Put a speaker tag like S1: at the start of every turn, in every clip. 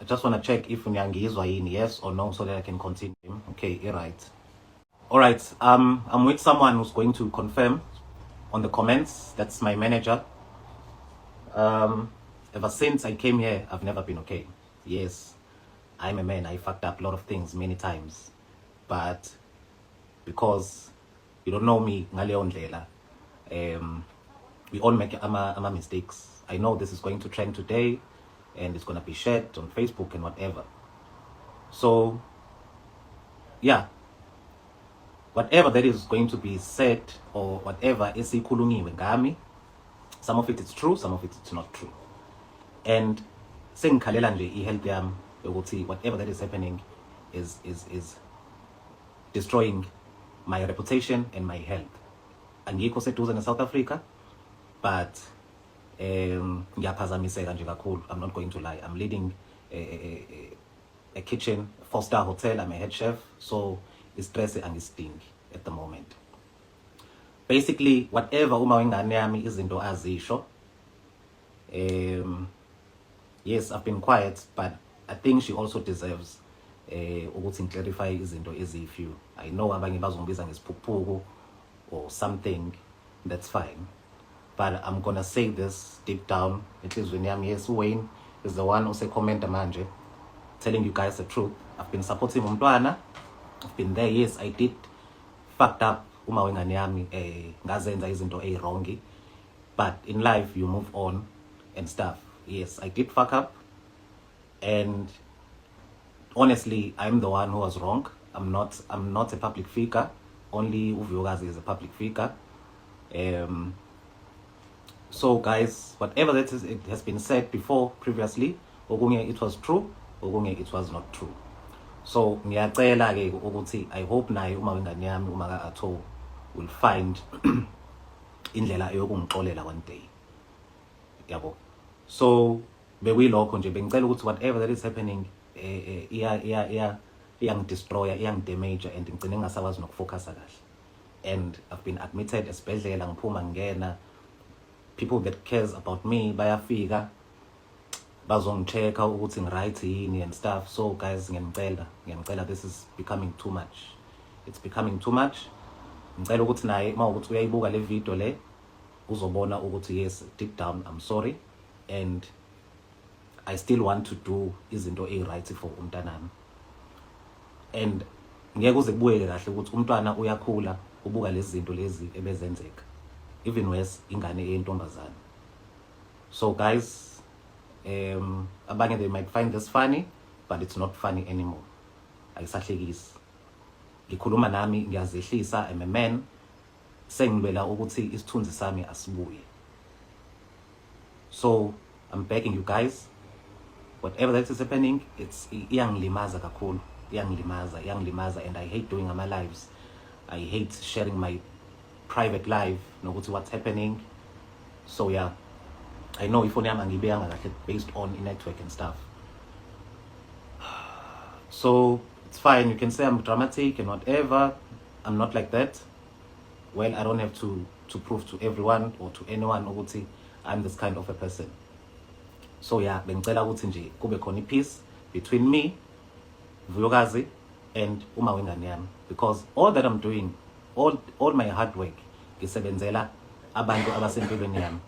S1: I just want to check if Nyangizwa yini, yes or no, so that I can continue. Okay, right. All right. I'm with someone who's going to confirm on the comments. That's my manager. Ever since I came here, I've never been okay. Yes, I'm a man. I fucked up a lot of things many times, but because you don't know me, we all make ama mistakes. I know this is going to trend today, and it's gonna be shared on Facebook and whatever. So, yeah, whatever that is going to be said or whatever is ikhulunyiwe ngami, some of it is true, some of it is not true. And sengikhalela nje i-health yami ukuthi whatever that is happening is destroying my reputation and my health. Angikho seduze ne South Africa, but ngiyaphazamiseka nje kakhulu. I'm not going to lie. I'm leading a kitchen, 4-star hotel. I'm a head chef, so stress angisidingi at the moment. Basically, whatever uma wengane yami izinto azisho, yes, I've been quiet, but I think she also deserves ukuthi clarify izinto ezifew. I know abanye bazongibiza ngesiphukuphuku or something, that's fine. But I'm gonna say this deep down. Yes, Wayne is the one who say comment manje, telling you guys the truth. I've been supporting umntwana. I've been there. Yes, I did fucked up uma wengane yami ngazenza izinto wrongi. But in life you move on and stuff. Yes, I did fuck up, and honestly, I'm the one who was wrong. I'm not a public figure. Only Vuyokazi is a public figure. So guys, whatever that is, it has been said before previously, okunye it was true, okunye it was not true. So ngiyacela ke ukuthi I hope naye uma wengane yami uma ka-Atho will find indlela eyokungixolela one day. Yabo. So bekuyilokho nje bengicela ukuthi whatever that is happening iyangidestroya, iyangidamage, and ngicine ngingasakwazi nokufocusa kahle. And I've been admitted esibhedlela, ngiphuma ngena. People that cares about me bayafika bazongichecka ukuthi ngiright yini and stuff. So guys, ngiyamcela, this is becoming too much. It's becoming too much. Ngicela ukuthi naye mawukuthi uyayibuka le video le uzobona ukuthi yes, deep down I'm sorry, and I still want to do izinto right for umntanami. And ngeke uze kubuyeke kahle ukuthi umntwana uyakhula ubuka lezi zinto lezi ebezenzeka, even worse ingane yentombazana. So guys, abanye they might find this funny, but it's not funny anymore. Ayisahlekisi. Ngikhuluma nami ngiyazehlisa. I'm a man. Sengilwela ukuthi isithunzi sami asibuye. So I'm begging you guys, whatever that is happening, it's iyangilimaza kakhulu, iyangilimaza, and I hate doing my lives. I hate sharing my private life nokuthi what's happening. So yeah, I know if only I'm based on network and stuff. So it's fine, you can say I'm dramatic and whatever. I'm not like that. Well, I don't have to prove to everyone or to anyone ukuthi I'm this kind of a person. So yeah, bengicela ukuthi nje kube khona peace between me, Vuyokazi, and uma wengane yami, because all that I'm doing, all my hard work ngisebenzela abantu abasempilweni yami.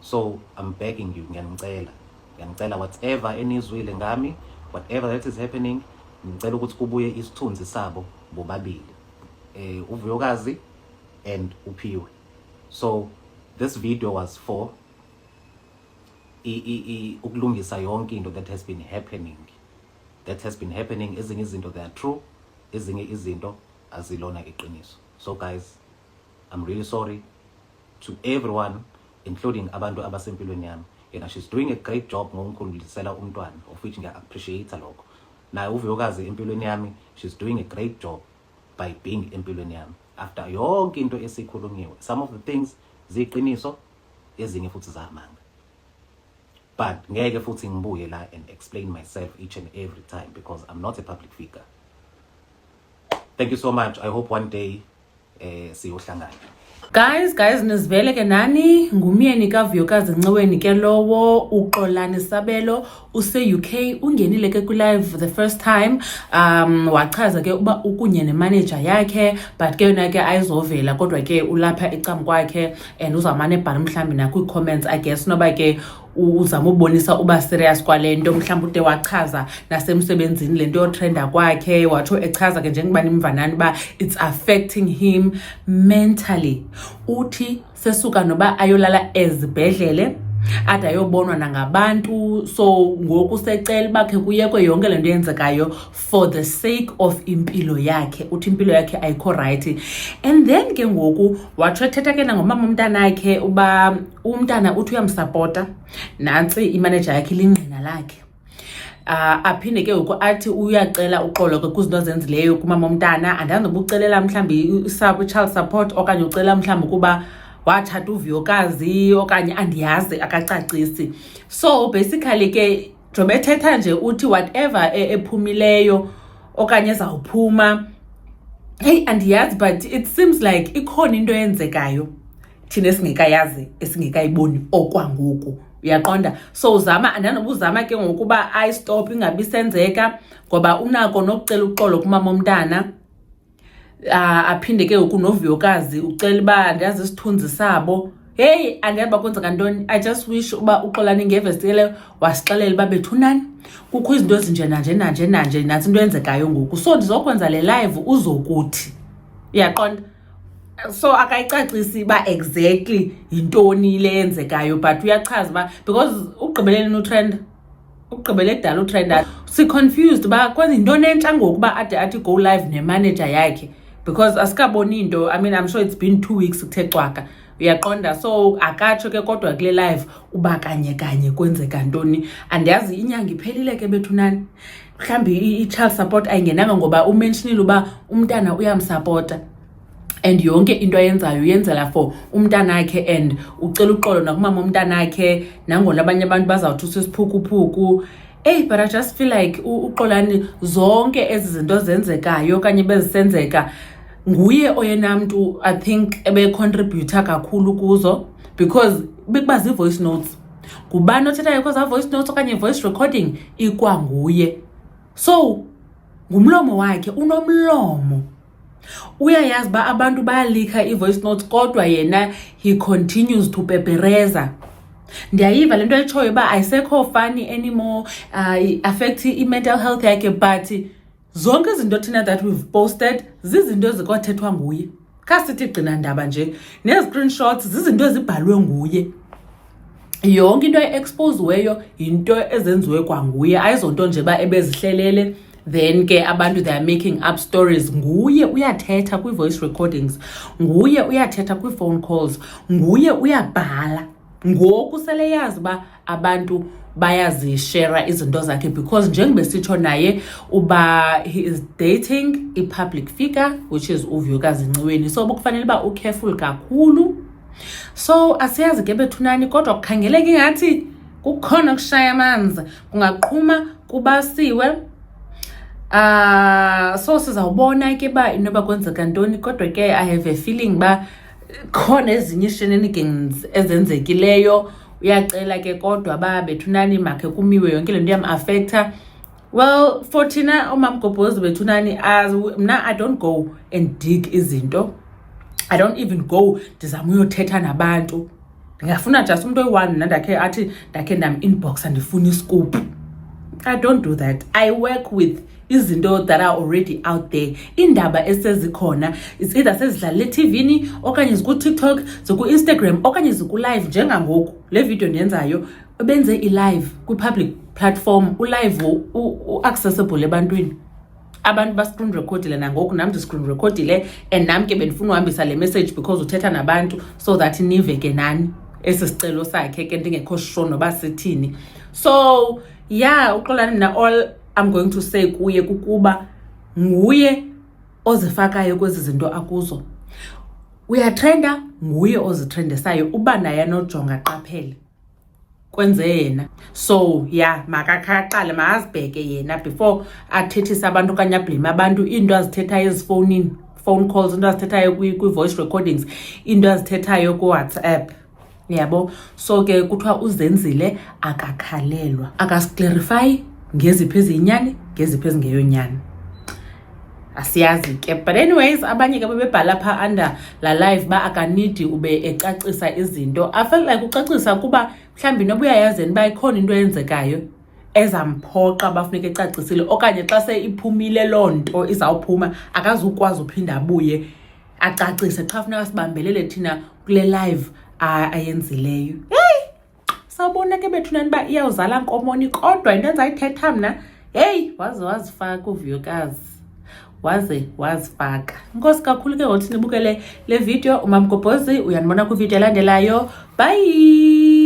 S1: So I'm begging you, ngiyacela whatever enizwile ngami, whatever that is happening, ngicela ukuthi kubuye isithunzi sabo bobabili, uVuyokazi and uPhiwe. So this video was for ukulungisa yonke into that has been happening. Ezinye izinto they are true, ezinye izinto azilona iqiniso. So guys, I'm really sorry to everyone, including abantu abasempilweni yami. And she's doing a great job ngokukhulisela umntwana, of which ngiya appreciate lokho. Na uVuyokazi empilweni yami, she's doing a great job by being empilweni yami. After yonke into esikhulunyiwe, some of the things ziqiniso, ezinye futhi zamanga. But ngeke futhi ngibuye la and explain myself each and every time, because I'm not a public figure. Thank you so much. I hope one day siyohlangana.
S2: Guys, nizivele ke nani ngumyeni kaVuyokazi Nciweni ke lowo uXolani Sabelo use-UK ungenile ke kwi-live the first time wachaza ke uba ukunye nemanager yakhe but ke yona ke ayizovela kodwa ke ulapha ecam kwakhe and uzawumane ebhala mhlawumbi nakwi-comments I guess noba ke uzama ubonisa uba serious kwale nto mhlawumbi ude wachaza nasemsebenzini le nto yotrenda kwakhe watsho echaza ke njengoba nimvanani uba it's affecting him mentally. Uthi sesuka noba ayolala ezibhedlele ade ayobonwa nangabantu so ngoku secela bakhe kuyekwe yonke le nto yenzekayo for the sake of impilo yakhe. Uthi impilo yakhe ayikho right and then ke ngoku watsho ethetha ke nangomama umntanakhe uba umntana uthi uyamsupporta nantsi imanager yakhe lingqina lakhe. Aphinde ke ngoku athi uyacela uxolo ke kuzinto ozenzileyo kumama umntana andandobucelela mhlawumbi child support okanye ucela mhlawumbi ukuba wathatha uVuyokazi okanye andiyazi akacacisi. So basically ke njobe ethetha nje uthi whatever ephumileyo okanye ezawuphuma hey andiyazi but it seems like ikhona into eyenzekayo thina esingekayazi esingekayiboni okwangoku. Uyaqonda so uzama andinobuzama ke ngokuba ayistop ingabi senzeka ngoba unako nokucela uxolo kumama omntana. Aphinde ke ngoku noVuyokazi ucela uba andiyazi isithunzi sabo hey andiyazi bakwenzeka ntoni. I just wish uba uXolani ngevesile wasixelela uba bethunani kukho izinto ezinje nanje nantsi into eyenzekayo ngoku so ndizokwenza le live uzokuthi. Uyaqonda so akayicacisi ba exactly yintoni le yenzekayo but uyachaza ba because ugqibelele notrend ugqibele edala utrend si confused ba kwenza intoni entsha ngokuba ade athi go live nemanager yakhe because asikaboni into. I mean I'm sure it's been 2 weeks kuthe cwaka. Uyaqonda so akatsho ke kodwa kule live uba kanye kwenzeka ntoni. Andiyazi inyanga iphelile ke bethunani mhlambi i-child support ayingenanga ngoba umentionile uba umntana uyamsupporta and yonke into ayenzayo uyenzela for umntanakhe and ucela uxolo nakumama umntanakhe nangona abanye abantu bazawuthi usisiphukuphuku. Hey but I just feel like uXolani zonke ezi zinto zenzekayo okanye bezisenzeka nguye oyena mntu I think ebe-contributor kakhulu kuzo because bekuba zii-voice notes ngubani othethayo kwa voice notes okanye voice recording ikwanguye so ngumlomo wakhe unomlomo. Uyayazi ba abantu bayalika i-voice notes kodwa yena he continues to pepereza. Ndiyayiva lento etshoyo ba ayisekho funny anymore affect i-mental health yakhe but zonke izinto thina that we've posted zizinto ezikwathethwa nguye. Khasithi gcina ndaba nje ne-screenshots zizinto ezibhalwe nguye. Yonke into e-exposeweyo into ezenziwe kwanguye ayizonto nje ba ebezihlelele then ke abantu they are making up stories. Nguye uyathetha kwi-voice recordings, nguye uyathetha kwi-phone calls, nguye uyabhala. Ngoku sele yazi ba abantu bayazishare izinto zakhe because njengoba sitsho naye uba he is dating a public figure which is uVuyokazi Nciweni so kufanele ba careful kakhulu. So asiyazi ke bethunani kodwa kukhangeleka ingathi kukhona kushaya amanzi kungaqhuma kubasiwe. So sizawubona ke ba inoba kwenzeka ntoni kodwa ke I have a feeling ba khona ezinye shenanigans ezenzekileyo. Uyacela ke kodwa ba bethunani makhe kumiwe yonke le nto yam-affecta. Well for thina omamgobhozi bethunani mna I don't go and dig izinto. I don't even go ndizama uyothetha nabantu. Ndingafuna just umuntu oyi-1 nandakhe athi ndakhe ndam-inbox andifuna iscoop. I don't do that. I work with izinto that are already out there. Indaba esezikhona is either sezidlala eTVini okanye ziku-TikTok ziku-Instagram okanye ziku-live njengangoku le video ndiyenzayo benze i-live kwi-public platform. U-live u-accessible ebantwini. Abantu ba-screen recordile nangoku nam ndi-screen recordile and nam ke bendifuna uhambisa le message because uthetha nabantu so that nive ke nani esi sicelo sakhe ke ndingekho sure noba sithini. So yeah uXolani mna all I'm going to say kuye kukuba nguye ozifakayo kwezi zinto akuzo. Uyatrenda nguye ozitrendisayo uba naye anojonga qaphele kwenze yena. So yeah makaqale makazibheke yena before athethisa abantu okanye ablame abantu into azithethayo ezifowunini phone calls, into azithethayo kwi-voice recordings, into azithethayo ku-WhatsApp. Yabo, so ke kuthiwa uzenzile akakhalelwa, akasiclarify ngeziphi eziyinyani ngeziphi ezingeyonyani. Asiyazi ke, but anyways abanye ke bebebhala pha under la live ba akanidi ube ecacisa izinto. I felt like ucacisa kuba mhlawumbi noba uyayazeni uba ikhona into eyenzekayo ezamphoqa bafuneka ecacisile, okanye xa se iphumile loo nto izawuphuma akazukwazi uphinda abuye acacise, xa funeka sibambelele thina kule live ayenzileyo. Hey, sawubona ke bethunani uba iyawuzala nkomoni, kodwa into endizayithetha mna, hey, wazifaka uvuyokazi, wazifaka. Inkosi kakhulu ke ngothi nibukele le video. Umamgobhozi uyanibona kwivideo elandelayo. Bye.